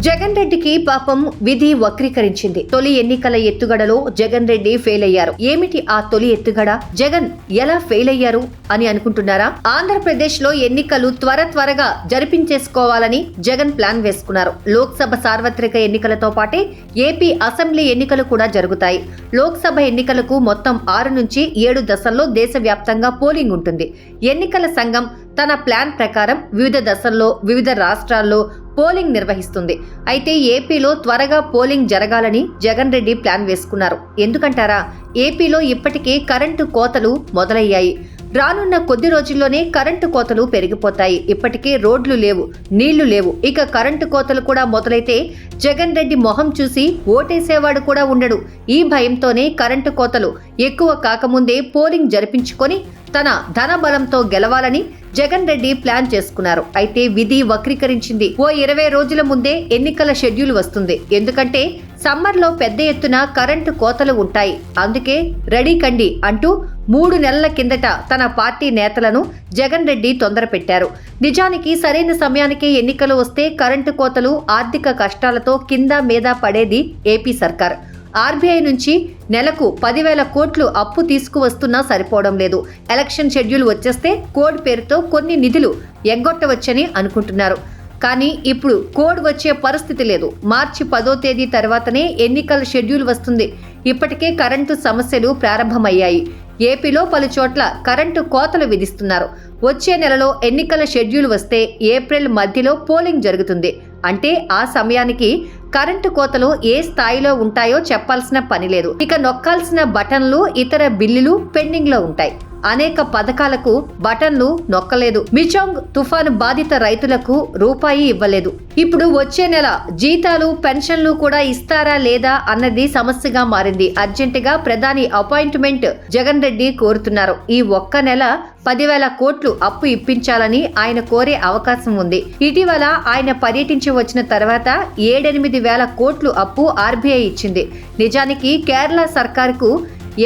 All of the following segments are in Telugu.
జగన్ రెడ్డికి పాపం విధి వక్రీకరించింది. తొలి ఎన్నికల ఎత్తుగడలో జగన్ రెడ్డి ఫెయిల్ అయ్యారు. ఏమిటి ఆ తొలి ఎత్తుగడ? జగన్ ఎలా ఫెయిల్ అయ్యారు అని అనుకుంటున్నారా? ఆంధ్రప్రదేశ్ లో ఎన్నికలు త్వరగా జరిపించేసుకోవాలని జగన్ ప్లాన్ వేసుకున్నారు. లోక్సభ సార్వత్రిక ఎన్నికలతో పాటే ఏపీ అసెంబ్లీ ఎన్నికలు కూడా జరుగుతాయి. లోక్సభ ఎన్నికలకు మొత్తం 6 నుంచి 7 దశల్లో దేశవ్యాప్తంగా పోలింగ్ ఉంటుంది. ఎన్నికల సంఘం తన ప్లాన్ ప్రకారం వివిధ దశల్లో వివిధ రాష్ట్రాల్లో పోలింగ్ నిర్వహిస్తుంది. అయితే ఏపీలో త్వరగా పోలింగ్ జరగాలని జగన్ రెడ్డి ప్లాన్ వేసుకున్నారు. ఎందుకంటారా? ఏపీలో ఇప్పటికే కరెంటు కోతలు మొదలయ్యాయి. రానున్న కొద్ది రోజుల్లోనే కరెంటు కోతలు పెరిగిపోతాయి. ఇప్పటికే రోడ్లు లేవు, నీళ్లు లేవు. ఇక కరెంటు కోతలు కూడా మొదలైతే జగన్ రెడ్డి మొహం చూసి ఓటేసేవాడు కూడా ఉండడు. ఈ భయంతోనే కరెంటు కోతలు ఎక్కువ కాకముందే పోలింగ్ జరిపించుకొని తన ధన బలంతో గెలవాలని జగన్ రెడ్డి ప్లాన్ చేసుకున్నారు. అయితే విధి వక్రీకరించింది. ఓ 20 రోజుల ముందే ఎన్నికల షెడ్యూల్ వస్తుంది. ఎందుకంటే సమ్మర్లో పెద్ద ఎత్తున కరెంటు కోతలు ఉంటాయి. అందుకే రెడీ కండి అంటూ 3 నెలల కిందట తన పార్టీ నేతలను జగన్ రెడ్డి తొందర పెట్టారు. నిజానికి సరైన సమయానికే ఎన్నికలు వస్తే కరెంటు కోతలు, ఆర్థిక కష్టాలతో కింద మీద పడేది ఏపీ సర్కార్. ఆర్బీఐ నుంచి నెలకు 10,000 కోట్లు అప్పు తీసుకువస్తున్నా సరిపోవడం లేదు. ఎలక్షన్ షెడ్యూల్ వచ్చేస్తే కోడ్ పేరుతో కొన్ని నిధులు ఎగ్గొట్టవచ్చని అనుకుంటున్నారు. కానీ ఇప్పుడు కోడ్ వచ్చే పరిస్థితి లేదు. మార్చి 10వ తేదీ తర్వాతనే ఎన్నికల షెడ్యూల్ వస్తుంది. ఇప్పటికే కరెంటు సమస్యలు ప్రారంభమయ్యాయి. ఏపీలో పలు చోట్ల కరెంటు కోతలు విధిస్తున్నారు. వచ్చే నెలలో ఎన్నికల షెడ్యూల్ వస్తే ఏప్రిల్ మధ్యలో పోలింగ్ జరుగుతుంది. అంటే ఆ సమయానికి కరెంటు కోతలు ఏ స్థాయిలో ఉంటాయో చెప్పాల్సిన పని లేదు. ఇక నొక్కాల్సిన బటన్లు, ఇతర బిల్లులు పెండింగ్ లో ఉంటాయి. అనేక పథకాలకు బటన్లు నొక్కలేదు. మిచాంగ్ తుఫాను బాధిత రైతులకు రూపాయి ఇవ్వలేదు. ఇప్పుడు వచ్చే నెల జీతాలు, పెన్షన్లు కూడా ఇస్తారా లేదా అన్నది సమస్యగా మారింది. అర్జెంటుగా ప్రధాని అపాయింట్మెంట్ జగన్ రెడ్డి కోరుతున్నారు. ఈ ఒక్క నెల 10,000 కోట్లు అప్పు ఇప్పించాలని ఆయన కోరే అవకాశం ఉంది. ఇటీవల ఆయన పర్యటించి వచ్చిన తర్వాత 7-8 వేల కోట్లు అప్పు ఆర్బీఐ ఇచ్చింది. నిజానికి కేరళ సర్కారుకు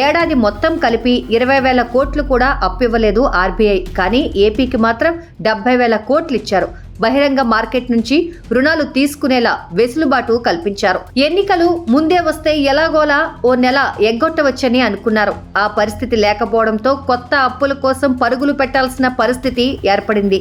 ఏడాది మొత్తం కలిపి 20,000 కోట్లు కూడా అప్పివ్వలేదు ఆర్బీఐ. కానీ ఏపీకి మాత్రం 70,000 కోట్లు ఇచ్చారు. బహిరంగ మార్కెట్ నుంచి రుణాలు తీసుకునేలా వెసులుబాటు కల్పించారు. ఎన్నికలు ముందే వస్తే ఎలాగోలా ఓ నెల ఎగ్గొట్టవచ్చని అనుకున్నారు. ఆ పరిస్థితి లేకపోవడంతో కొత్త అప్పుల కోసం పరుగులు పెట్టాల్సిన పరిస్థితి ఏర్పడింది.